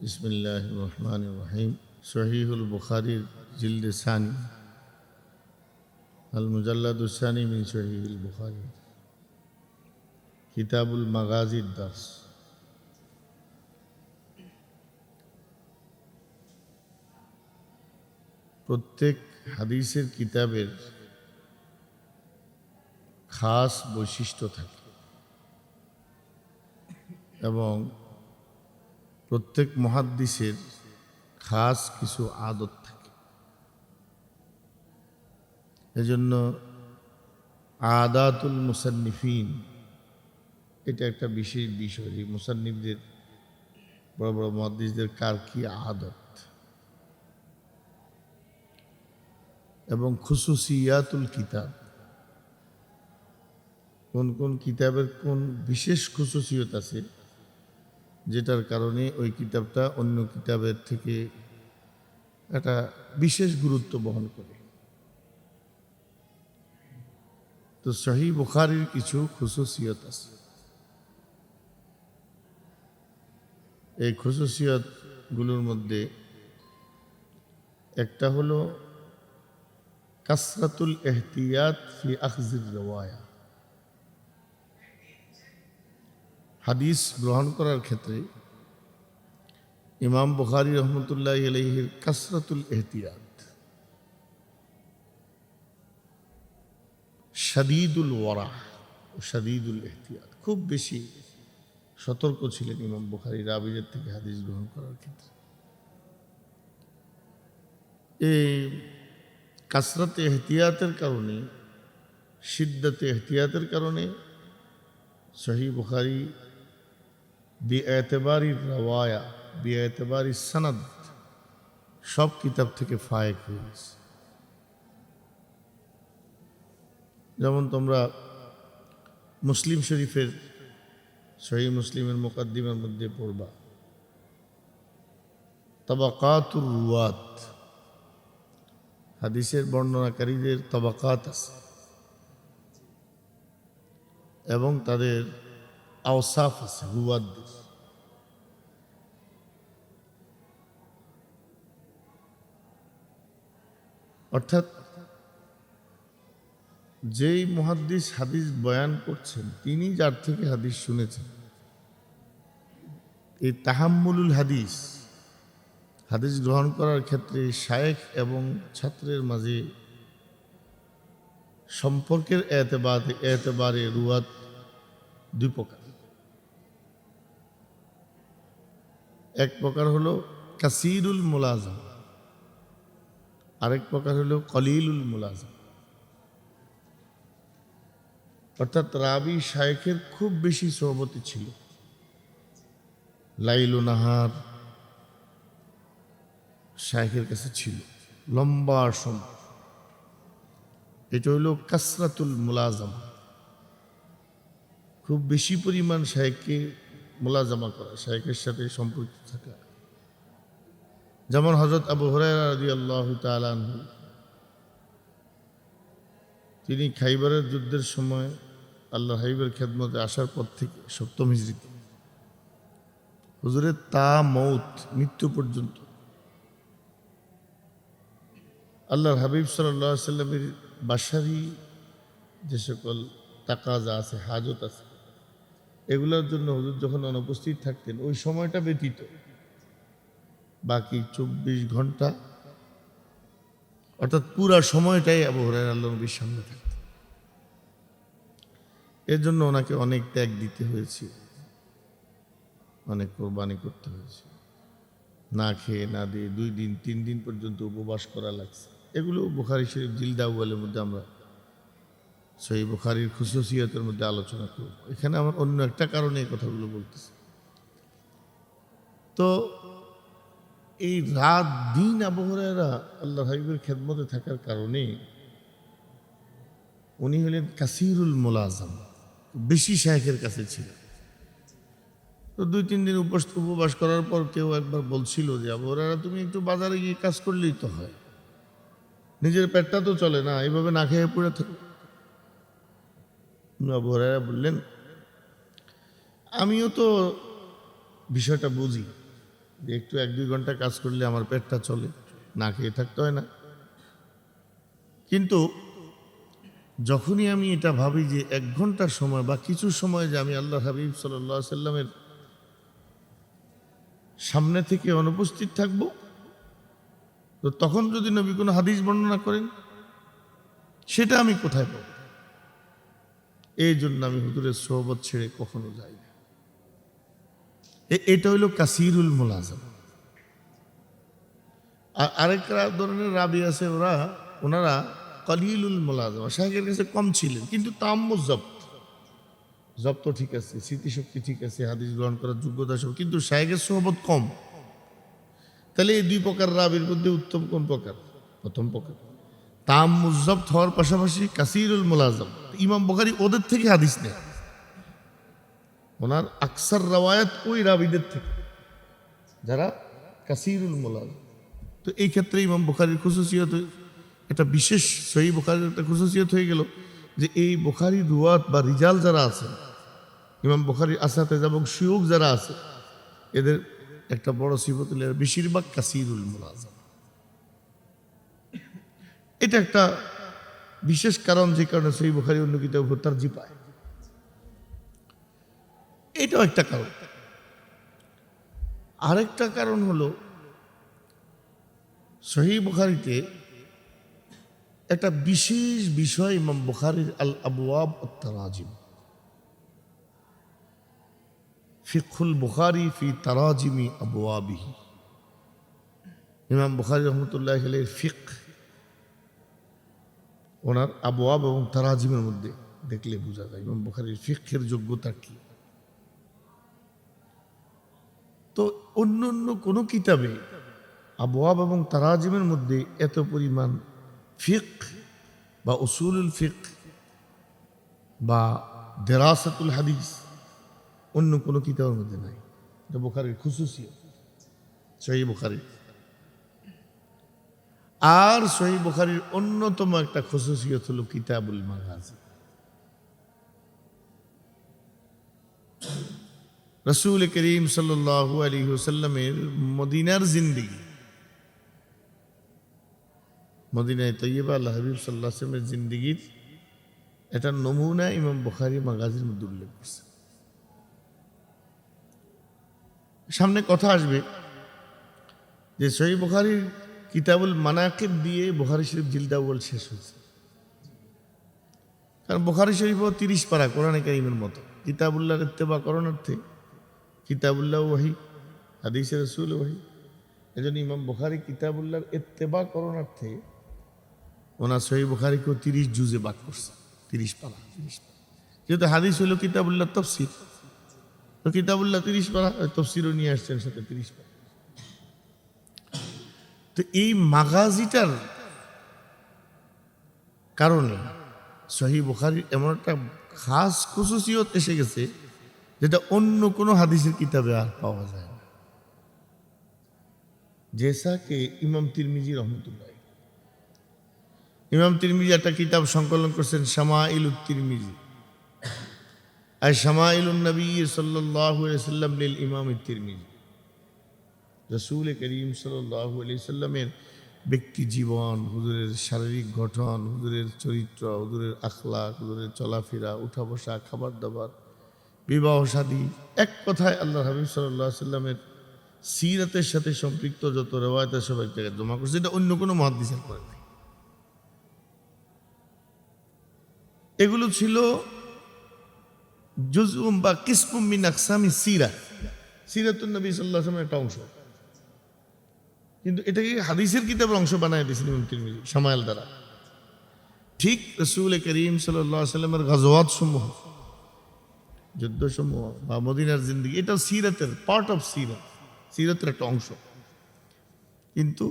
বিসমিল্লাহির রহমানির রহিম। সহিহুল বুখারীর জিলদে সানি, আল মুজাল্লাদুস সানি মিন সহিহুল বুখারী, কিতাবুল মাগাজির দার্স। প্রত্যেক হাদিসের কিতাবের খাস বৈশিষ্ট্য থাকে এবং প্রত্যেক মুহাদ্দিসের খাস কিছু আদত থাকে। এজন্য আদাতুল মুসান্নিফিন এটা একটা বিশেষ বিষয়। এই মুসান্নিফদের, বড় বড় মুহাদ্দিসদের কার কি আদত এবং খুসুসিয়াতুল কিতাব, কোন কোন কিতাবের কোন বিশেষ খুসুসিয়ত আছে যেটার কারণে ওই কিতাবটা অন্য কিতাবের থেকে একটা বিশেষ গুরুত্ব বহন করে। তো সহিহ বুখারীর কিছু খুসুসিয়ত আছে। এই খুসুসিয়তগুলোর মধ্যে একটা হলো কাসরাতুল ইহতিয়াত ফি আখজির রিওয়ায়া। হাদিস গ্রহণ করার ক্ষেত্রে ইমাম বুখারী রহমতুল্লাহি আলাইহির কাসরাতুল ইহতিয়াত, শাদীদুল ওয়ারা ও শাদীদুল ইহতিয়াত, খুব বেশি সতর্ক ছিলেন ইমাম বুখারী রাবীদের থেকে হাদিস গ্রহণ করার ক্ষেত্রে। এই কাসরাতে ইহতিয়াতের কারণে, শিদ্দাতে ইহতিয়াতের কারণে সহিহ বুখারী বিএতবারি রওয়ায়া বিএতবারি সনদ সব কিতাব থেকে ফায়েক হয়ে গেছে। যেমন তোমরা মুসলিম শরীফের সহিহ মুসলিমের মুকাদ্দিমার মধ্যে পড়বা তাবাকাতুর রুওয়াত, হাদিসের বর্ণনাকারীদের তাবাকাত আছে এবং তাদের আওসাফ আছে রুওয়াতদের। অর্থাৎ যেই মুহাদ্দিস হাদিস বয়ান করছেন তিনি যার থেকে হাদিস শুনেছেন, এই তাহাম্মুলুল হাদিস, হাদিস গ্রহণ করার ক্ষেত্রে শায়েখ এবং ছাত্রের মাঝে সম্পর্কের এতেবারে রুয়াত দুই প্রকার। এক প্রকার হলো কাসিরুল মুলাজাম, আরেক প্রকার হলো কলিলুল মুলাজাম। অর্থাৎ রাবি শায়েখের খুব বেশি সোহবতি ছিল, লাইলু নাহার শায়েখের কাছে ছিল লম্বা সময়। এটা হইল কাসরাতুল মুলাজামা, খুব বেশি পরিমাণ শায়েখকে মুলাজামা করা, শায়েখের সাথে সম্পর্কিত থাকা। যেমন হযরত আবু হুরায়রা রাদিয়াল্লাহু তাআলা আনহু, তিনি খাইবারের যুদ্ধের সময় আল্লাহ হাবিবের খেদমতে আসার পর থেকে ৭ম হিজরিতে হুজুরের তা মৌত, মৃত্যু পর্যন্ত আল্লাহর হাবিব সাল্লাল্লাহু আলাইহি সাল্লামের বাশারি যে সকল তাকাজা আছে, হাজত আছে, এগুলোর জন্য হুজুর যখন অনুপস্থিত থাকতেন ওই সময়টা ব্যতীত বাকি ২৪ ঘন্টা অর্থাৎ পুরা সময়টাই আবু হুরায়রা আল্লাহর নবীর সামনে থাকতেন। এর জন্য ওনাকে অনেক ত্যাগ দিতে হয়েছে, অনেক কোরবানি করতে হয়েছে, না খেয়ে না দিয়ে ২ দিন ৩ দিন পর্যন্ত উপবাস করা লাগছে। এগুলো বুখারী শরীফ জিলদ আউয়ালের মধ্যে আমরা সহিহ বুখারীর খুসুসিয়তের মধ্যে আলোচনা করব। এখানে আমার অন্য একটা কারণে এই কথাগুলো বলতেছি। তো এই রাত দিন আবু হুরায়রা আল্লাহ হাবিবের খেদমতে থাকার কারণে উনি হলেন কাসিরুল মুলাজাম, বেশি শায়েখের কাছে ছিল। তো ২-৩ দিন উপবাস করার পর কেউ একবার বলছিল যে আবু হুরায়রা তুমি একটু বাজারে গিয়ে কাজ করলেই তো হয়, নিজের পেটটা তো চলে না, এইভাবে না খেয়ে পড়ে থাকো। আবু হুরায়রা বললেন আমিও তো বিষয়টা বুঝি, যে একটু 1-2 ঘন্টা কাজ করলে আমার পেটটা চলে, না খেয়ে থাকতে হয় না। কিন্তু যখনই আমি এটা ভাবি যে 1 ঘন্টার সময় বা কিছু সময় যে আমি আল্লাহ হাবিব সাল্লাল্লাহু আলাইহি সাল্লামের সামনে থেকে অনুপস্থিত থাকব, তো তখন যদি নবী কোনো হাদিস বর্ণনা করেন সেটা আমি কোথায় পাবো? এই জন্য আমি হুজুরের সোহবত ছেড়ে কখনো যাই না। এটা হইল কাসিরুল মুলাজাম। আর আরেকটা ধরনের রাবি আছে, ওনারা কলিলুল মুলাজামা, শাহেখের কাছে কম ছিলেন কিন্তু তাম্মুজ জব্দ ঠিক আছে, স্মৃতিশক্তি ঠিক আছে, হাদিস গ্রহণ করার যোগ্যতা সব, কিন্তু শাহেখের সোহবত কম। তাহলে এই 2 প্রকার রাবির মধ্যে উত্তম কোন প্রকার? প্রথম প্রকার। তাম্মুজ জব্দ হওয়ার পাশাপাশি কাসিরুল মুলাজাম। ইমাম বুখারী ওদের থেকে হাদিস নেয়, ওনার আকসার রাওয়ায়াত ওই রাবিদের থেকে যারা কাসিরুল মুলাজাম। তো এই ক্ষেত্রে ইমাম বুখারীর খুসুসিয়ত, এটা বিশেষ সহিহ বুখারীর একটা খুসুসিয়ত হয়ে গেল যে এই বুখারীর রুয়াত বা রিজাল যারা আছে, ইমাম বুখারীর আসাতেজ এবং শিয়ুখ যারা আছে, এদের একটা বড় সিফত হল বেশিরভাগ কাসিরুল মুলাজাম। এটা একটা বিশেষ কারণ, যে কারণে সহিহ বুখারী অন্য কিতাব তারজি পায়। এটাও একটা কারণ। আরেকটা কারণ হলো সহিহ বুখারীতে একটা বিশেষ বিষয় ইমাম বুখারীর আল আবওয়াব ওয়াত তারাজিম, ফিকহুল বুখারী ফি তারাজিমি আবওয়াবিহি। ইমাম বুখারী রাহমাতুল্লাহি আলাইহির ফিকহ ওনার আবওয়াব এবং তারাজিমের মধ্যে দেখলে বোঝা যায় ইমাম বুখারীর ফিকহের যোগ্যতা কি। তো অন্য অন্য কোনো কিতাবে আবওয়াব এবং তারাজিমের মধ্যে এত পরিমাণ ফিকহ বা উসুলুল ফিকহ বা দেরাসাতুল হাদিস অন্য কোনো কিতাবের মধ্যে নাই। এটা বুখারীর খুসুসিয়ত, সহিহ বুখারী। আর সহিহ বুখারীর অন্যতম একটা খুসুসিয়ত হলো কিতাবুল মাগাজি। রাসূল করিম সাল্লাল্লাহু আলাইহি ওয়াসাল্লামের মদিনার জিন্দেগি, মদিনায়ে তৈয়বা আল্লাহ হাবিব সাল্লাল্লাহু আলাইহি ওয়াসাল্লামের জিন্দেগির এটা নমুনা ইমাম বুখারী মাগাজির মধ্যে উল্লেখ করছে। সামনে কথা আসবে যে সহিহ বুখারীর কিতাবুল মানাকিব দিয়ে বুখারী শরীফ জিলদ আউয়াল শেষ হয়েছে। কারণ বুখারী শরীফও 30 পারা কোরআনে কারীমের মতো। কিতাবুল্লাহর ইত্তেবা করণার্থে, কিতাবুল্লাহ ওয়াহি, হাদিসে রাসূল ওয়াহি, এজন্য ইমাম বুখারী কিতাবুল্লাহর ইত্তেবা করণার্থে ওনার সহিহ বুখারীকে 30 জুজে ভাগ করছে, 30 পারা। যেহেতু হাদিস হলো কিতাবুল্লাহ তাফসীর, তো কিতাবুল্লাহ 30 পারা, তাফসীরও নিয়ে আসছেন সাথে 30 পারা। তো এই মাগাজিটার কারণে সহিহ বুখারীর এমন একটা খাস খুসুসিয়ত এসে গেছে যেটা অন্য কোনো হাদিসের কিতাবে আর পাওয়া যায় না। জেসাকে ইমাম তিরমিজি রহমতুল্লাহ, ইমাম তিরমিজি একটা কিতাব সংকলন করছেন শামাইলুত তিরমিজি, আর শামাইলুন নবী সাল্লাল্লাহু আলাইহি ওয়াসাল্লাম লিল ইমাম তিরমিজি। রাসূল করিম সাল্লাল্লাহু আলাইহি সাল্লামের ব্যক্তি জীবন, হুজুরের শারীরিক গঠন, হুজুরের চরিত্র, হুজুরের আখলাক, হুজুরের চলাফেরা, উঠা বসা, খাবার দাবার, বিবাহ শাদী, এক কথায় আল্লাহ হাবিব সাল্লাল্লাহু আলাইহি সাল্লামের সিরাতের সাথে সম্পৃক্ত যত রিওয়ায়াত সব এক জায়গায় জমা করছে। এটা অন্য কোনো মুহাদ্দিসের করে নাই। এগুলো ছিল জুজউম বা কিসমুম মিন আকসামি সিরা, সিরাতুন নবী সাল্লাল্লাহু আলাইহি ওয়াসাল্লামের একটা অংশ, কিন্তু এটাকে হাদিসের কিতাবের অংশ বানায় দিয়েছেন ইমাম তিরমিজি শামাইল দ্বারা। ঠিক রাসূল করিম সাল্লাল্লাহু আলাইহি ওয়াসাল্লামের গাজওয়াত সমূহ, যুদ্ধ সমূহ বা মদিনার জিন্দেগি, এটা সিরাতের পার্ট অফ সিরাত, সিরাতের একটা অংশ। কিন্তু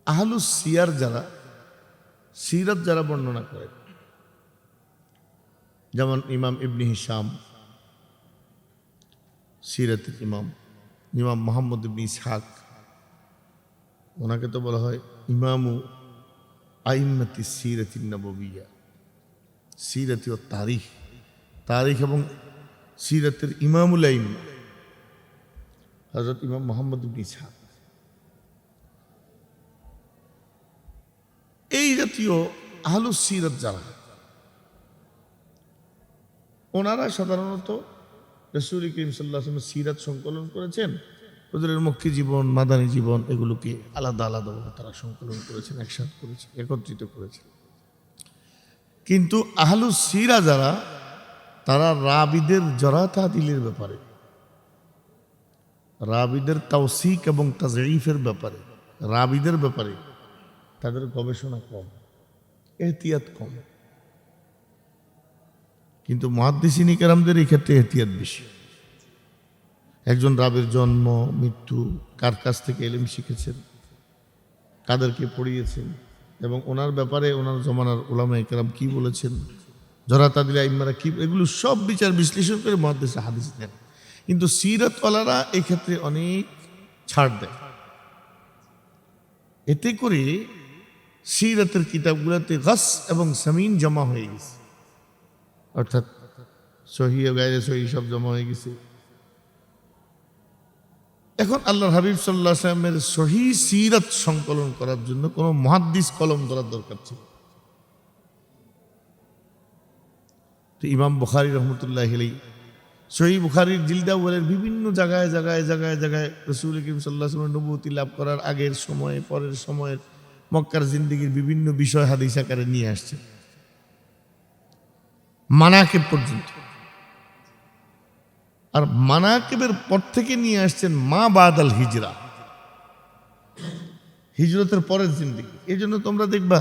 আহলুস সিয়ার যারা, সিরাত যারা বর্ণনা করে, যেমন ইমাম ইবনে হিশাম সিরাতের ইমাম, ইমাম মুহাম্মদ ইবনে ইসহাক, ওনাকে তো বলা হয় ইমামু আইম্মাতি সিরাতিন নববিয়্যা, সিরাতি ও তারিখ, তারিখ এবং সিরাতের ইমামুল আইম্মা। হযরত ইমাম মুহাম্মদ ইবনে ইসহাক। এই জাতীয় আহলুস সিরাত যারা, ওনারা সাধারণত রাসূল করিম সাল্লাল্লাহু আলাইহি ওয়াসাল্লামের সিরাত সংকলন করেছেন। হুজুরের মক্কি জীবন, মাদানী জীবন, এগুলোকে আলাদা আলাদাভাবে তারা সংকলন করেছেন, একসাথে করেছেন, একত্রিত করেছেন। কিন্তু আহলুস সিরা যারা, তারা রাবিদের জরা তাদিলের ব্যাপারে, রাবিদের তাওসিক এবং তাজঈফের ব্যাপারে, রাবিদের ব্যাপারে তাদের গবেষণা কম, এহতিয়াত কম। কিন্তু মুহাদ্দিসিন কিরামদের এই ক্ষেত্রে এহতিয়াত বেশি। একজন রাবির জন্ম, মৃত্যু, কার কাছ থেকে ইলম শিখেছেন, কাদেরকে পড়িয়েছেন, এবং ওনার ব্যাপারে ওনার জমানার উলামায়ে কেরাম কি বলেছেন, জরা তাদিল আইম্মারা কি, এগুলো সব বিচার বিশ্লেষণ করে মুহাদ্দিস হাদিস দেন। কিন্তু সিরাতওয়ালারা এই ক্ষেত্রে অনেক ছাড় দেয়। এতে করে সিরাতের কিতাবগুলোতে গাস এবং সামিন জমা হয়ে গেছে, অর্থাৎ সহিহ ও গায়রে সহিহ সব জমা হয়ে গেছে। এখন আল্লাহর হাবিব সাল্লাল্লাহু আলাইহি ওয়াসাল্লামের সহিহ সিরাত সংকলন করার জন্য কোনো মুহাদ্দিস কলম ধরার দরকার ছিল। তো ইমাম বুখারী রহমতুল্লাহি আলাইহি সহিহ বুখারীর জিলদাওয়ালের বিভিন্ন জায়গায় জায়গায় জায়গায় জায়গায় রাসূল করিম সাল্লাল্লাহু আলাইহি ওয়াসাল্লামের নবুয়তি লাভ করার আগের সময়ে, পরের সময়ের, মক্কার জিন্দেগির বিভিন্ন বিষয় হাদিস আকারে নিয়ে আসছে, মানাকিব পর্যন্ত। আর মানাকিবের পর থেকে নিয়ে আসছেন মা বাদাল হিজরা, হিজরতের পরের জিন্দেগি। এই জন্য তোমরা দেখবা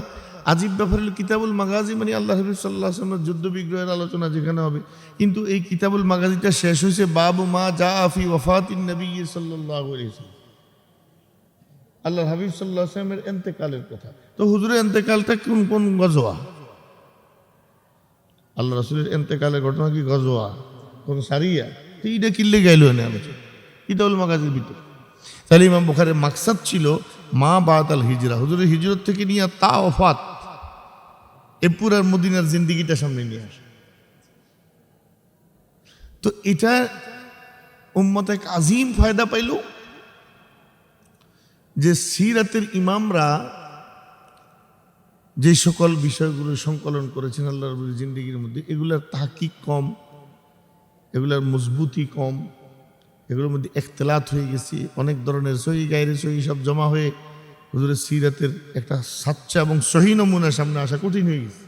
আজিব ব্যাপার হলো কিতাবুল মাগাজি, মানে আল্লাহ হাবিব সাল্লাল্লাহু আলাইহি ওয়াসাল্লামের যুদ্ধ বিগ্রহের আলোচনা যেখানে হবে, কিন্তু এই কিতাবুল মাগাজিটা শেষ হয়েছে বাবু মা জা ফি ওয়াফাতিন নবী সাল্লাল্লাহু আলাইহি ওয়াসাল্লাম, আল্লাহর হাবিব সাল্লাল্লাহু আলাইহি ওয়াসাল্লামের ইন্তেকালের কথা। তো হুজুরের ইন্তেকালটা কোন কোন গজওয়া? আল্লাহ রাসূলের ইন্তেকালের ঘটনা কি গজওয়া, কোন সারিয়া? এইটা কিল্লে গাইল না আলোচনা কিতাবুল মাগাজির ভিতরে। তাহলে ইমাম বুখারীর মাকসাদ ছিল মা বাদাল হিজরা, হুজুরের হিজরত থেকে নিয়ে তা ওফাত, এ পুরার মদিনার জিন্দেগিটা সামনে নিয়ে আসে। তো এটা উম্মত এক আজিম ফায়দা পাইল যে সিরাতের ইমামরা যে সকল বিষয়গুলো সংকলন করেছেন আল্লাহর নবীর জিন্দেগির মধ্যে, এগুলার তাহকিক কম, এগুলার মজবুতি কম, এগুলোর মধ্যে ইখতিলাত হয়ে গেছে, অনেক ধরনের সহি গায়রে সহি সব জমা হয়ে হুজুরের সিরাতের একটা সাচ্চা এবং সহি নমুনা সামনে আসা কঠিন হয়ে গেছে।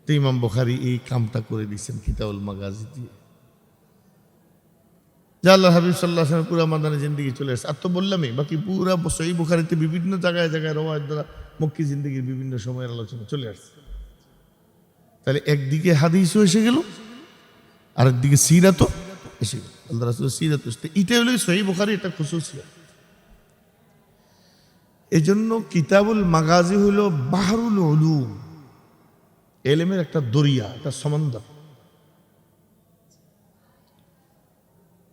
তো ইমাম বুখারী এই কামটা করে দিয়েছেন কিতাবুল মাগাজি দিয়ে, যা আল্লাহ হাবিব সাল্লাল্লাহু আলাইহি ওয়াসাল্লাম পুরা মাদানী জিন্দেগি চলে আসছে। আর তো বললামই, বাকি পুরা সহি বুখারীতে বিভিন্ন জায়গায় জায়গায় রওয়ায়াত দ্বারা মক্কি জিন্দেগির বিভিন্ন সময়ের আলোচনা চলে আসছে। তাহলে একদিকে হাদিসও এসে গেল, আরেকদিকে সিরাতও এসে গেল, আল্লাহ রাসূলের সিরাত আসতে। এটা হলো সহিহ বুখারীর একটা খুসুসিয়াত। এজন্য কিতাবুল মাগাজি হলো বাহরুল উলুম, ইলমের একটা দরিয়া, একটা সমুদ্র।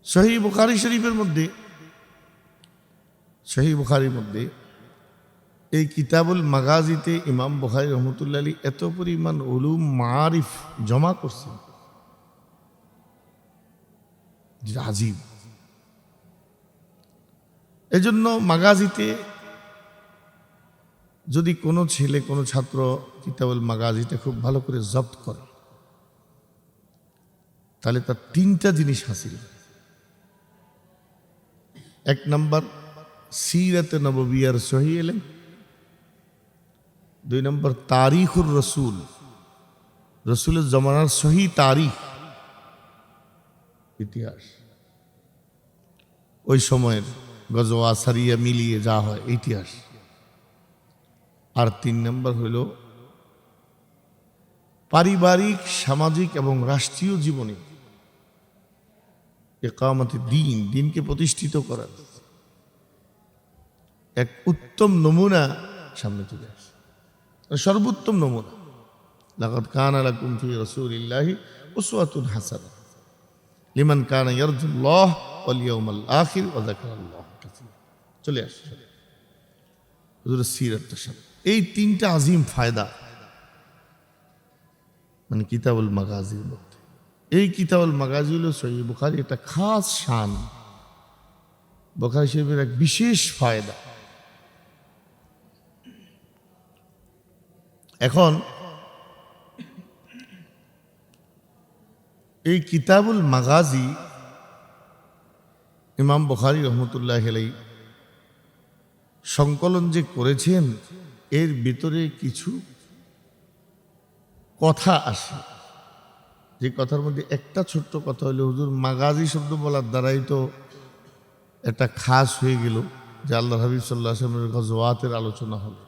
সহিহ বুখারী শরীফের মধ্যে, সহিহ বুখারীর মধ্যে এই কিতাবুল মাগাজিতে ইমাম বুখারী রহমতুল্লাহ আলাইহি এত পরিমাণ উলুম মারিফ জমা করছেন, আজীব। এজন্য মাগাজিতে যদি কোনো ছেলে, কোনো ছাত্র কিতাবুল মাগাজিটা খুব ভালো করে জব্দ করে, তাহলে তার তিনটা জিনিস হাসিল। এক নম্বর সিরাতে নববিয়ার সহিহ ইলম, দুই নম্বর তারিখুর রসুল, রসুলের জমানার সহি তারিখ, ইতিহাস, ওই সময়ের গজওয়া সারিয়া মিলিয়ে যা হয় ইতিহাস। আর তিন নম্বর হইল পারিবারিক, সামাজিক এবং রাষ্ট্রীয় জীবনে ইকামতে দ্বীন, দ্বীনকে প্রতিষ্ঠিত করার এক উত্তম নমুনা সামনে চলে আসে, সর্বোত্তম নমুনা। লাকাদ কানা লাকুম ফি রাসূলিল্লাহি উসওয়াতুন হাসানাহ লিমান কানা ইয়ারজুল্লাহ ওয়াল ইয়াউমাল আখির ওয়া যাকারাল্লাহ কাসীরা। চলে আসে হুজুরের সিরাতটার সাথে এই তিনটা আজিম ফায়দা, মানে কিতাবুল মাগাজির মধ্যে। এই কিতাবুল মাগাজি হলো সহিহ বুখারী একটা খাস শান, বুখারী শরীফের এক বিশেষ ফায়দা। এখন এই কিতাবুল মাগাজি ইমাম বুখারী রহমতুল্লাহ আলাইহি সংকলন যে করেছেন, এর ভিতরে কিছু কথা আসে, যে কথার মধ্যে একটা ছোট্ট কথা হলো, হুজুর মাগাজি শব্দ বলার দ্বারাই তো একটা খাস হয়ে গেল যে আল্লাহ হাবিব সাল্লাল্লাহু আলাইহি ওয়াসাল্লামের গজওয়াতের আলোচনা হবে,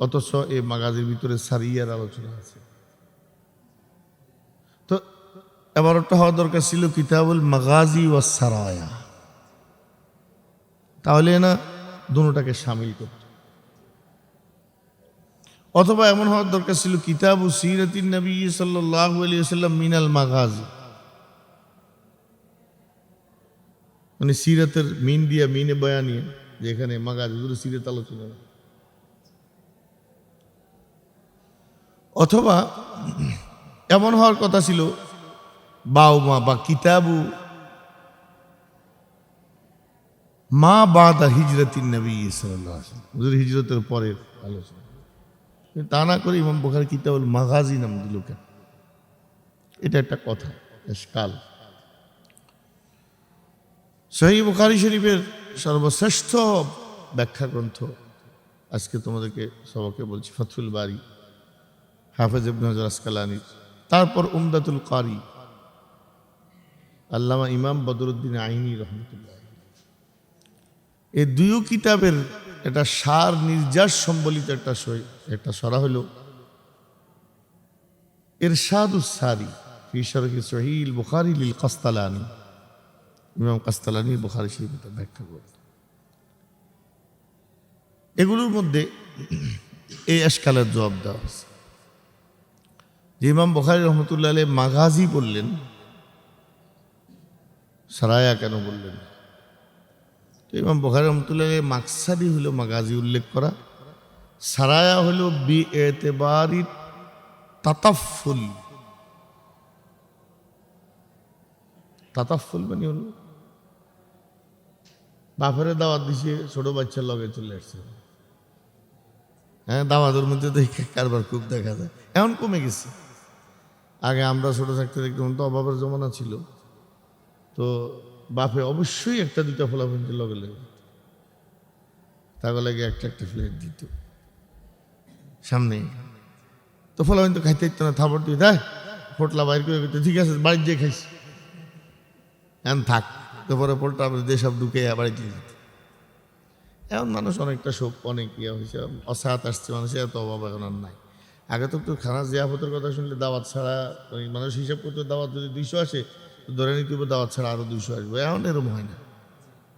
অথচ এই মাগাজির ভিতরে সারিয়ার আলোচনা আছে। তো এবার একটা হওয়া দরকার ছিল কিতাবুল মাগাজি ওয়া সারায়া, তাহলে না দুটোটাকে শামিল করত। অথবা এমন হওয়ার দরকার ছিল কিতাবু সিরাতিন নবী সাল্লাল্লাহু আলাইহি ওয়াসাল্লাম মিনাল মাগাজি, মানে সিরাতের মিন দিয়া মিনে বয়ানিয়ে, যেখানে মাগাজি সিরাত আলোচনা। অথবা এমন হওয়ার কথা ছিল বাউমা বা কিতাবু মা বাদা হিজরতিন নবী সাল্লাল্লাহু আলাইহি ওয়াসাল্লাম, হুজুর হিজরতের পরের আলোচনা। তা না করে ইমাম বুখারী কিতাবুল মাগাজি নাম দিল কেন? এটা একটা কথা, ইশকাল। সহিহ বুখারী শরীফের সর্বশ্রেষ্ঠ ব্যাখ্যা গ্রন্থ আজকে তোমাদেরকে সবাইকে বলছি, ফাথুল বারী হাফেজ ইবনে হাজার আসকালানী, তারপর উমদাতুল কারি আল্লামা ইমাম বদরুদ্দিন আইনি রহমতুল্লাহ। এই দুই কিতাবের একটা সার নির্যাস সম্বলিত একটা সরা হলো ইরশাদুস সারি ফি শারহি সহিহ বুখারী লিল কাসতালানী। ইমাম কাসতালানী বুখারী শরীফের ব্যাখ্যা করেন। এগুলোর মধ্যে এই ইশকালের জবাব দেওয়া হয়েছে যে ইমাম বুখারী রহমতুল্লাহ আলাইহি মাগাজি বললেন, সারায়া কেন বললেন? তো ইমাম বুখারী রহমতুল্লাহ আলাইহি মাকসাদই হলো মাগাজি উল্লেখ করা, সারায়া হলো বি এতেবারি তাতাফুল। তাতাফুল মানে হলো বাপের দাওয়াত দিছে, ছোট বাচ্চার লগে চলে আসছে। হ্যাঁ, দাওয়াতের মধ্যে তো কারবার খুব দেখা যায়, এখন কমে গেছে। আগে আমরা ছোট থাকতে দেখতাম তো অভাবের জমানা ছিল, তো বাপে অবশ্যই একটা দুইটা ফলাফল লগে লেগে তাকে লাগে একটা একটা ফ্লেট দিত সামনে। তো ফলাফল তো খাইতে ইতো না, থাপড় দিয়ে দেয় ফোটলা বাইর করে, ঠিক আছে বাড়ির যেয়ে খাইছি, এখন থাক। তারপরে পোলটা দিয়ে সব ঢুকে বাড়িতে যেত। এখন মানুষ অনেকটা শোক, অনেক ইয়ে হয়েছে, অসাহাত আসছে, মানুষের এত অভাব এখন আর নাই। আগে তো একটু খানা জিয়াফতের কথা শুনলে দাওয়াত ছাড়া মানুষ হিসাব করতে, দাওয়াত যদি 200 আসে তো ধরে নিতে হবে দাওয়াত ছাড়া আরো 200 আসবে। এখন এরকম হয় না,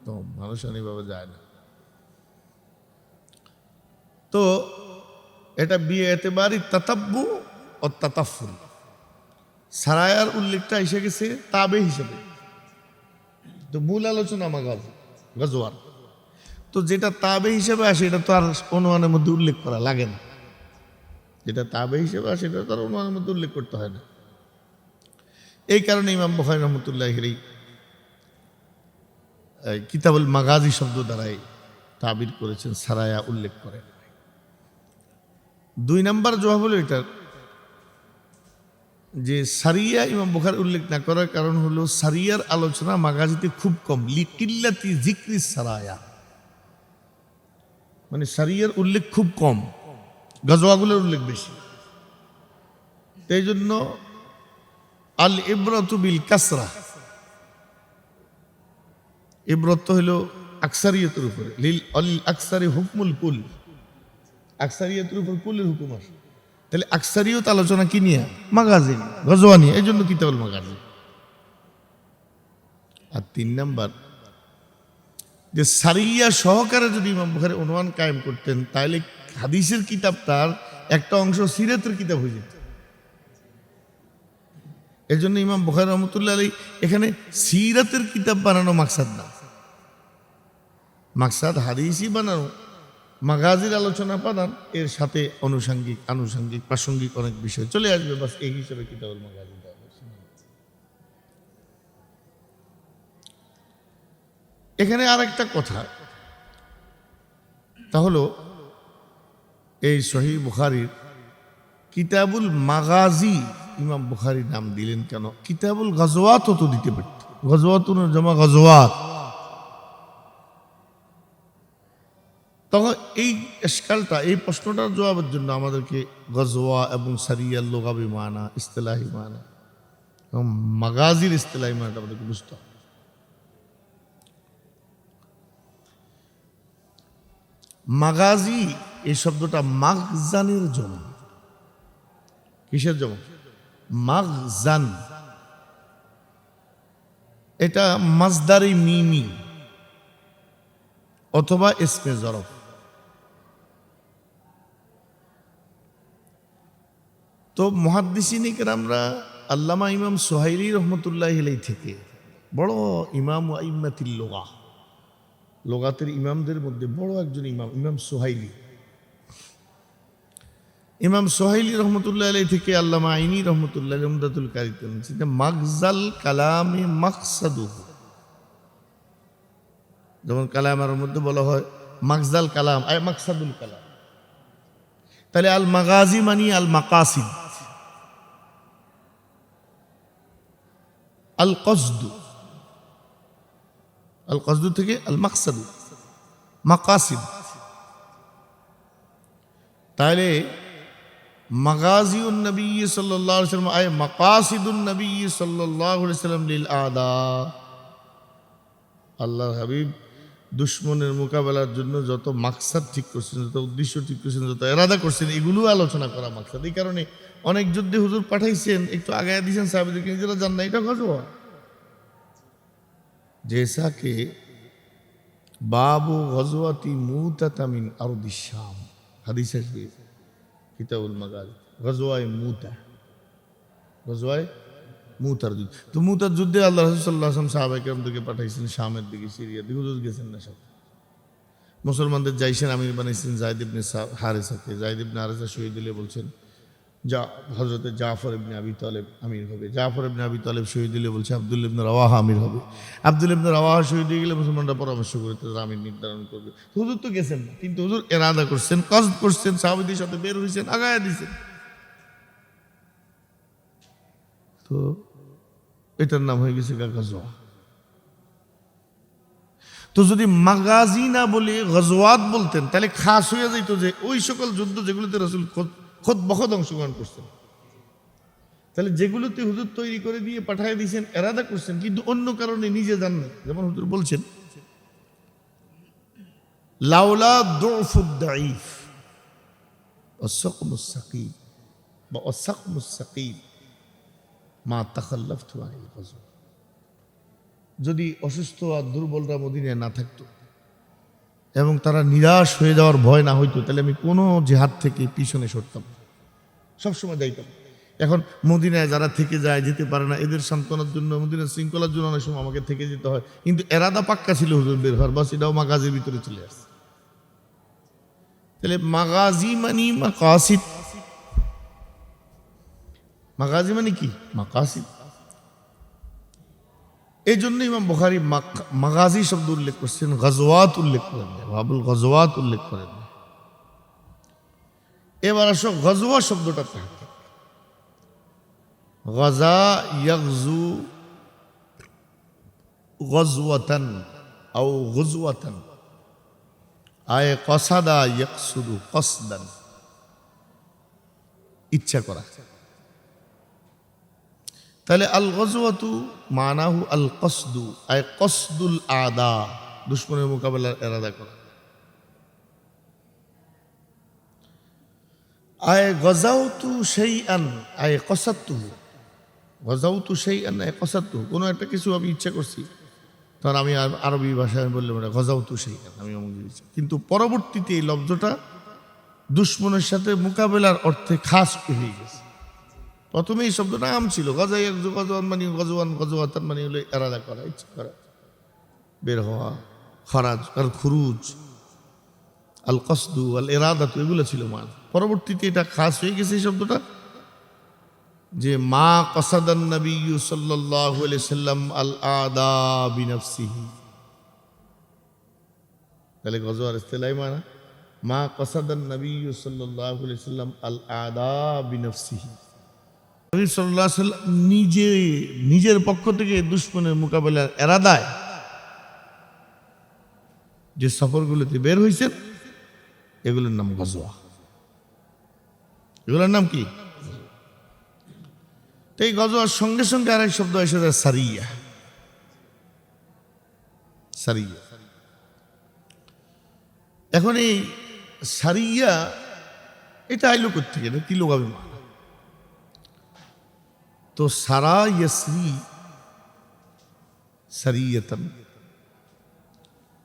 তো মানুষ অনেকভাবে যায় না। তো এটা বিয়ে এতেবারি তাতাব্বু ও তাতাফুল। সারায়ার উল্লেখটা এসে গেছে তাবে হিসেবে, তো মূল আলোচনা মাগাজি গজওয়ার। তো যেটা তাবে হিসেবে আসে এটা তো আর অনুমানের মধ্যে উল্লেখ করা লাগে না, যেটা তাবে হিসেবে আসে এটা তো আর অনুমানের মধ্যে উল্লেখ করতে হয় না। এই কারণে ইমাম বুখারী রহমতুল্লাহ আলাইহি কিতাবুল মাগাজি শব্দ দ্বারাই তাবির করেছেন, সারায়া উল্লেখ করেন। 2 নম্বর জবাব হলো এটা যে সারিয়া ইমাম বুখারী উল্লেখ না করার কারণ হলো সারিয়ার আলোচনা মাগাজিতে খুব কম, লিকিল্লাতি যিকরি সারায়া, মানে সারিয়ার উল্লেখ খুব কম, গজওয়াগুলোর উল্লেখ বেশি। এই জন্য আল ইবরাতু বিল কাসরা, ইবরত হইল আকসারিয়তের উপরে, লিল আল আকসারি হুকমুল কুল, আকসারিয়তের উপর কুলের হুকুম আসে। তাহলে আকসারিয়ত আলোচনা কি নিয়ে? মাগাজি, গজওয়া নিয়ে, এই জন্য কিতাবুল মাগাজি। আর 3 নাম্বার যে সারিয়া সহকারে যদি ইমাম বুখারী অনুমান কায়েম করতেন, তাহলে হাদিসের কিতাবটার একটা অংশ সিরাতের কিতাব হয়ে যেত। এই জন্য ইমাম বুখারী রহমতুল্লাহ আলাইহি এখানে সিরাতের কিতাব বানানো মাকসাদ না, মাকসাদ হাদিসই বানানো, মাগাজির আলোচনা বানান, এর সাথে আনুষঙ্গিক প্রাসঙ্গিক অনেক বিষয় চলে আসবে, বাস এই হিসেবে কিতাবুল মাগাজি দেওয়া হয়েছে। এখানে আরেকটা কথা, তা হলো এই সহিহ বুখারীর কিতাবুল মাগাজি ইমাম বুখারী নাম দিলেন কেন? কিতাবুল গাজওয়াত তো দিতে পারত, গাজওয়াতুন জামা গাজওয়াত। তখন এই ইশকালটা, এই প্রশ্নটার জবাবের জন্য আমাদেরকে গজওয়া এবং সারিয়ার লুগাবি মানা, ইসতিলাহি মানা এবং মাগাজির ইসতিলাহি মানাটা আমাদেরকে বুঝতে হবে। মাগাজি এই শব্দটা মাগজানের জমা। কিসের জমা? মাগজান। এটা মাজদারি মিমি অথবা ইসমে জরফ। তো মুহাদ্দিসিনে কেরামরা আল্লামা ইমাম সুহাইলি রহমতুল্লাহ আলাইহি থেকে বড় ইমাম আইম্মাতিল লুগাহ, লুগাতের ইমামদের মধ্যে বড় একজন ইমাম, ইমাম সুহাইলি। ইমাম সুহাইলি রহমতুল্লাহ আলাইহি থেকে আল্লামা আইনি রহমতুল্লাহ আলাইহি উমদাতুল কারীতে বলেছেন মাগজাল কালামে মাকসাদুহু। যেমন কালামের মধ্যে বলা হয় মাগজাল কালাম আয় মাকসাদুল কালাম, তাহলে আল মাগাজি মানি আল মাকাসিদ, আল কসদু, আল কসদু থেকে আল মাকসাদু, মাকাসিদ। তাহলে মাগাজিউন নবী সাল্লাল্লাহু আলাইহি ওয়াসাল্লাম আয় মাকাসিদুন নবী সাল্লাল্লাহু আলাইহি ওয়াসাল্লাম লিল আদা। আল্লাহর হাবিব দুশ্মনের মোকাবেলার জন্য যত মাকসাদ ঠিক করছেন, যত উদ্দেশ্য ঠিক করছেন, যত এরাদা করছেন, এগুলো আলোচনা করা মাকসাদ। এই কারণে অনেক যুদ্ধে হুজুর পাঠাইছেন, একটু আগায় দিয়েছেন সাহাবীদেরকে, নিজেরা জান না এটা গজওয়া। जैसा कि बाबु गजवाती मूता मिन अर्दि शाम, हदीस है किताबुल मगाजी, गजवाए मूता, गजवाए मूतार যুদ্ধ। তো মুতার যুদ্ধে আল্লাহ রাসূল সাল্লাল্লাহু আলাইহি ওয়াসাল্লাম সাহাবায়ে কেরামদেরকে পাঠাইছেন শামের দিকে, সিরিয়ার দিকে। হুজুর গেছেন না সব। মুসলমানদের জাইশের আমির বানাইছেন যায়েদ ইবনে হারিসাকে। যায়েদ ইবনে হারিসা শহীদ হলে বলছেন যা হযরত জাফর ইবনে আবি তালেব আমির হবে। জাফর ইবনে আবি তালেব শহীদ হলে বলছে আব্দুল ইবনে রাওয়াহা আমির হবে। আব্দুল ইবনে রাওয়াহা শহীদ হয়ে গেলে মুসলমানরা পরামর্শ করে তাদের আমির নির্ধারণ করবে। হুজুর তো গেছেন না, কিন্তু হুজুর এরাদা করছেন, কসদ করছেন, সাহাবীদের সাথে বের হয়েছেন, আগায়া দিয়েছেন। তো এটার নাম হয়ে গেছে গাজওয়া। তো যদি মাগাজি না বলে গজওয়াত বলতেন তাহলে খাস হয়ে যেত যে ওই সকল যুদ্ধ যেগুলোতে রাসূল খোদ বখত অংশগ্রহণ করছেন। তাহলে যেগুলোতে হুজুর তৈরি করে দিয়ে পাঠিয়ে দিয়েছেন, এরাদা করছেন, কিন্তু অন্য কারণে নিজে যান না। যেমন হুজুর বলছেন লাউলা দুফুদ দাঈফ ওয়াসাকমুস সাকিব বা ওয়াসাকমুস সাকিব মা তাখাল্লাফতু আনিল গজওয়া। যদি অসুস্থ আর দুর্বলরা মদিনায় না থাকতো এবং তারা নিরাশ হয়ে যাওয়ার ভয় না হইতো, তাহলে আমি কোনো জিহাদ থেকে পিছনে সরতাম, সবসময় যাইতাম। এখন মদিনায় যারা থেকে যায়, যেতে পারে না, এদের সান্ত্বনার জন্য, মদিনার শৃঙ্খলার জন্য অনেক সময় আমাকে থেকে যেতে হয়, কিন্তু এরাদা পাক্কা ছিল হুজুর বের হওয়ার, বাস এটাও মাগাজির ভিতরে চলে আসছে। তাহলে মাগাজি মানি মাকাসিদ, মাগাজি মানে কি? মাকাসিদ। এই জন্য ইমাম বুখারী মাগাজি শব্দ উল্লেখ করছেন, গজওয়াত উল্লেখ করেন, বাবুল গজওয়াত উল্লেখ করেন। এবার আসো গজওয়া শব্দটা থাকে গজা ইয়াগজু গজওয়াতান আও গুজওয়াতান আয় কসাদা ইয়াকসুদু কসদান, ইচ্ছা করা। তাহলে আল গজওয়াতু মানাহু আল কসদু আয় কসদুল আদা, দুশমনের মোকাবেলার এরাদা করা। আয় গজাউতু শাইআন আয় কসাদতুহু, গজাউতু শাইআন আয় কসাদতুহু, কোনো একটা কিছু আমি ইচ্ছা করছি, তখন আমি আরবি ভাষায় বললাম এটা গজাউতু শাইআন, আমি অমুক ইচ্ছা। কিন্তু পরবর্তীতে এই লব্ধটা দুশমনের সাথে মোকাবেলার অর্থে খাস হয়ে গেছে। প্রথমে এই শব্দটা আম ছিল, গজাই গজওয়ান মানে গজওয়ান, গজওয়াতান মানে হলো এরাদা করা, ইচ্ছা করা, বের হওয়া, খরাজ আর খুরুজ, আল কসদু আল এরাদাতু, এগুলো ছিল মান। পরবর্তীতে এটা খাস হয়ে গেছে এই শব্দটা, যে মা কসাদান নবী সাল্লাল্লাহু আলাইহি সাল্লাম আল আদা বিনফসিহি, তাহলে গজওয়ার ইস্তেলাই মানা মা কসাদান নবী সাল্লাল্লাহু আলাইহি সাল্লাম আল আদা বিনফসিহি, নবী সাল্লাল্লাহু আলাইহি সাল্লাম নিজের পক্ষ থেকে দুশমনের মোকাবেলার এরাদায় যে সফরগুলোতে বের হয়েছেন এগুলোর নাম গজওয়া। এগুলোর নাম কি? এই গজওয়ার সঙ্গে সঙ্গে আরেক শব্দ এসে যায় সারিয়া। সারিয়া, এখন এই সারিয়া এটা আইলো কোত্থেকে? এটা কি লোগাবে মা? তো সারা ইয়াসরি সারিয়াতান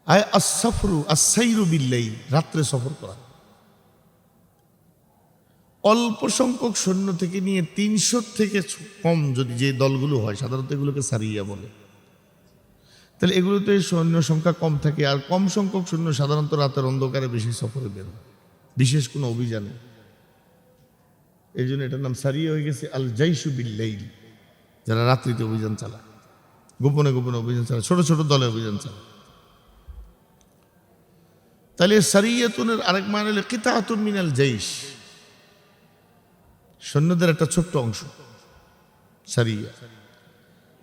আয় আসফরু আসাইরু বিল্লাইল, রাত্রে সফর করা। অল্প সংখ্যক সৈন্য থেকে নিয়ে 300 থেকে কম যদি যে দলগুলো হয় সাধারণত এগুলোকে সারিয়া বলে। তাহলে এগুলোতে সৈন্য সংখ্যা কম থাকে, আর কম সংখ্যক সৈন্য সাধারণত রাতের অন্ধকারে বেশি সফরে বের হয়, বিশেষ কোনো অভিযানে। এই জন্য এটার নাম সারিয়া হয়ে গেছে আল জাইশু বিল্লাইল, যারা রাত্রিতে অভিযান চালায়, গোপনে গোপনে অভিযান চালায়, ছোট ছোট দলে অভিযান চালায়। তাহলে সারিয়াতুনের আরেক মানে হলো কিতাআতুন মিনাল জাইশ, সৈন্যদের একটা ছোট্ট অংশ সারিয়া।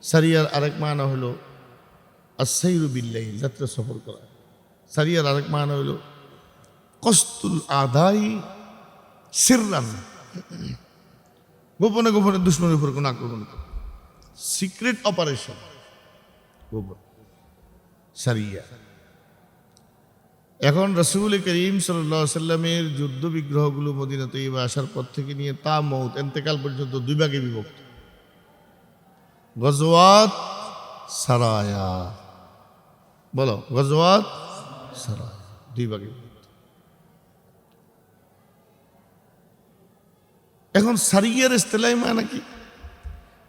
সারিয়ার আরেক মানা হলো আসাইরু বিল্লাইল, যাত্রা সফর করা। সারিয়ার আরেক মানা হলো কস্তুল আদাই সিররান, গোপনে গোপনে দুশমনের উপর কোনো আক্রমণ করা, সিক্রেট অপারেশন, গোপন সারিয়া। এখন রাসূল করিম সাল্লাল্লাহু আলাইহি সাল্লামের যুদ্ধ বিগ্রহগুলো মদিনা তৈয়বা আসার পর থেকে নিয়ে তা মউত ইন্তেকাল পর্যন্ত দুই ভাগে বিভক্ত, গজওয়াত সারায়া। বলো, গজওয়াত সারায়া দুই ভাগে বিভক্ত। এখন সারিয়ার ইস্তেলাই মানে কি?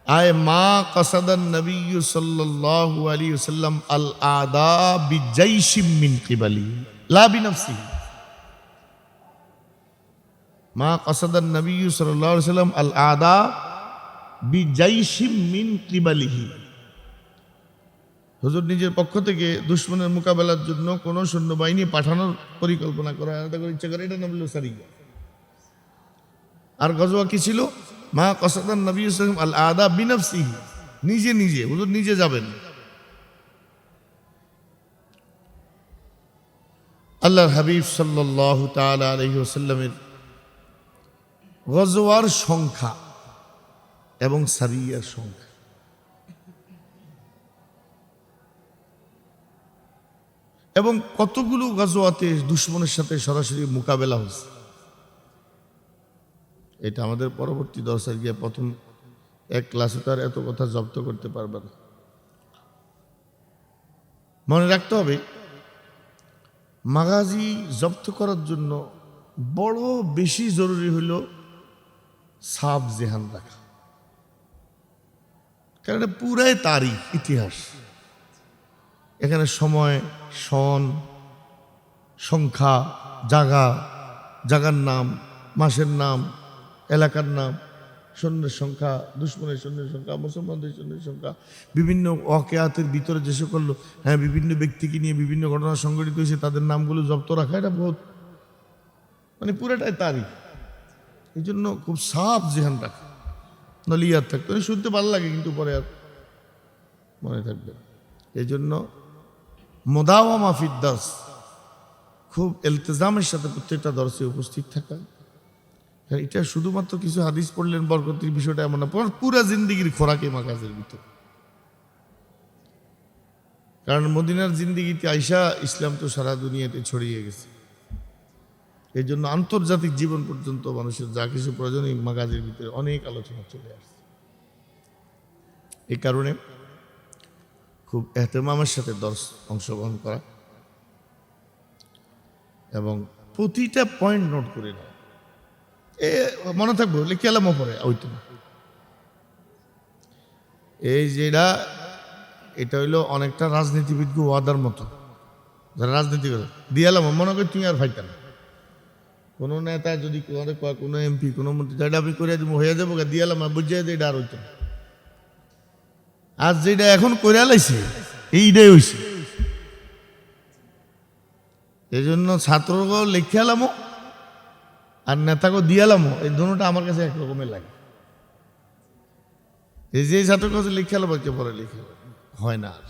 আয় মা কাসাদান নবী সাল্লাল্লাহু আলাইহি ওয়াসাল্লাম আল আদা বিজাইশিম মিন কিবালি লা বিনফসিহি। মা কাসাদান নবী সাল্লাল্লাহু আলাইহি ওয়াসাল্লাম আল আদা বিজাইশিম মিন কিবালিহি, হুজুর নিজের পক্ষ থেকে দুশমনের মোকাবেলার জন্য কোন সৈন্যবাহিনী পাঠানোর পরিকল্পনা করা, ইচ্ছা করে, এটা নাম হলো সারিয়া। আর গজওয়া কি ছিল? মা কসাদান নবী সাল্লাল্লাহু আলাইহি ওয়াসাল্লাম আল আদা বিনফসিহি, নিজে নিজে, হুজুর নিজে যাবেন। আল্লাহর হাবিব সাল্লাল্লাহু তাআলা আলাইহি ওয়াসাল্লামের গজওয়ার সংখ্যা এবং সারিয়ার সংখ্যা, এবং কতগুলো গজওয়াতে দুশমনের সাথে সরাসরি মোকাবেলা হয়েছে, এটা আমাদের পরবর্তী দর্শে গিয়ে প্রথম এক ক্লাসে তার এত কথা জব্দ করতে পারবে না। মনে রাখতে হবে, মাগাজি জব্দ করার জন্য বড় বেশি জরুরি হইল সাব জেহান রাখা, কারণ এটা পুরাই তারিখ, ইতিহাস। এখানে সময়, সন, সংখ্যা, জাগার নাম, মাসের নাম, এলাকার নাম, সৈন্যের সংখ্যা, দুশমনের সৈন্যের সংখ্যা, মুসলমানদের সৈন্যের সংখ্যা, বিভিন্ন ওয়াকিয়াতের ভিতরে যে সকল বিভিন্ন ব্যক্তিকে নিয়ে বিভিন্ন ঘটনা সংঘটিত হয়েছে তাদের নামগুলো জব্দ রাখা, এটা বহুত মানে পুরাটাই তারিখ। এই জন্য খুব সাফ জেহান রাখা, নলে ইয়াদ থাকতো, শুনতে ভালো লাগে কিন্তু পরে আর মনে থাকবে। এই জন্য মুদাওয়ামা ফিদ দার্স, খুব ইলতিজামের সাথে প্রত্যেকটা দর্শে উপস্থিত থাকা। এটা শুধুমাত্র কিছু হাদিস পড়লেন বরকতির বিষয়টা এমন না, পুরা জিন্দিগির খোরাকে মাগাজের ভিতর। কারণ মদিনার জিন্দিগিতে আইসা ইসলাম তো সারা দুনিয়াতে ছড়িয়ে গেছে। এই জন্য আন্তর্জাতিক জীবন পর্যন্ত মানুষের যা কিছু প্রয়োজন এই মাগাজের ভিতরে অনেক আলোচনা চলে আসছে। এই কারণে খুব এহতেমামের সাথে অংশগ্রহণ করা এবং প্রতিটা পয়েন্ট নোট করে নেওয়া, মনে থাকবো, লিখে এলাম পরে ওইটা। এই যেটা, এটা হইলো অনেকটা রাজনীতিবিদ ওয়াদার মতো, যারা রাজনীতি করে দিয়ে এলাম, মনে করি তুমি আর ফাইতা না। কোনো নেতা যদি কোনো এমপি, কোনো মন্ত্রী, যেটা আমি করে দিব হয়ে যাবো, দিয়ে এলাম, বুঝে এটা আর হইতো না। আজ যেটা এখন করে লাইছে এইটাই হয়েছে। এই জন্য ছাত্রকেও লিখালামো আর নেতাকেও দিয়ালামো, এই দুটোটা আমার কাছে একরকমের লাগে। এই যে ছাত্র কাছে লিখালামো কে পরে লিখালাম হয় না। আর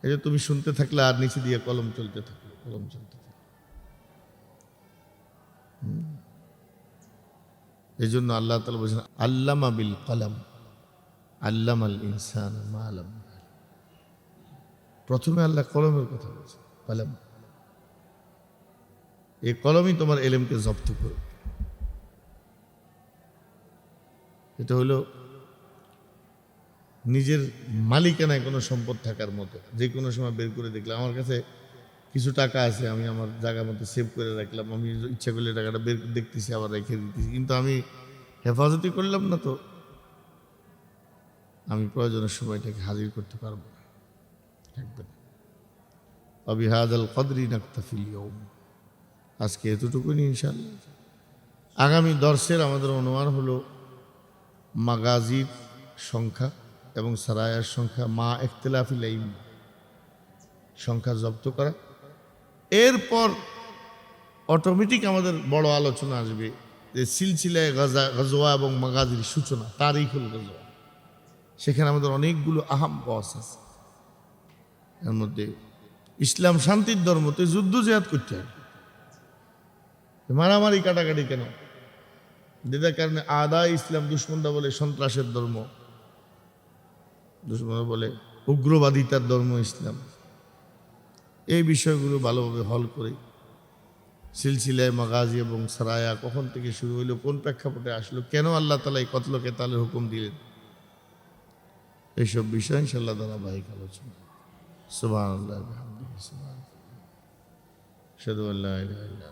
এই যে তুমি শুনতে থাকলে আর নিচে দিয়ে কলম চলতে থাকলো, কলম চলতে থাকলো। এই জন্য আল্লাহ তাআলা বলছেন আল্লামা বিল কলম আল্লামাল ইনসান মা লাম ইয়ালাম। প্রথমে আল্লাহ কলমের কথা বলছে, কলম। এই কলমই তোমার এলেমকে জব্দ করবে। এটা হলো নিজের মালিকানায় কোনো সম্পদ থাকার মতো। যে কোনো সময় বের করে দেখলাম আমার কাছে কিছু টাকা আছে, আমি আমার জায়গা মতো সেভ করে রাখলাম, আমি ইচ্ছা করলে টাকাটা বের দেখতেছি আবার রেখে দিতেছি, কিন্তু আমি হেফাজতি করলাম না, তো আমি প্রয়োজনের সময়টাকে হাজির করতে পারবো না, থাকবে না। অবিহাদাল কদরি নাক্তাফিল ইয়াউম। আজকে এতটুকুনি ইনশাআল্লাহ। আগামী দর্শের আমাদের অনুমান হলো মাগাজির সংখ্যা এবং সারায়ার সংখ্যা, মা ইখতিলাফিল ইলম, সংখ্যা জব্দ করা। এরপর অটোমেটিক আমাদের বড় আলোচনা আসবে যে সিলসিলায় গজওয়া এবং মাগাজির সূচনা, তারিখুল গজওয়া। সেখানে আমাদের অনেকগুলো আহাম বস আছে। এর মধ্যে ইসলাম শান্তির ধর্ম, তো যুদ্ধ জিহাদ করতে হয়, মারামারি কাটাকাটি কেন? যেটার কারণে আদা ইসলাম, দুশ্মনরা বলে সন্ত্রাসের ধর্ম, দুশ্মনরা বলে উগ্রবাদিতার ধর্ম ইসলাম। এই বিষয়গুলো ভালোভাবে হল করে সিলসিলায় মাগাজি এবং সারায়া কখন থেকে শুরু হইলো, কোন প্রেক্ষাপটে আসলো, কেন আল্লাহ তাআলা এই কতল কেতালের হুকুম দিলেন, এইসব বিষয় ইনশাআল্লাহ ধারাবাহিক আলোচনা। সুবহানাল্লাহ ওয়া বিহামদিহি, সুবহানাল্লাহ, আশহাদু আল্লা ইলাহা ইল্লাল্লাহ।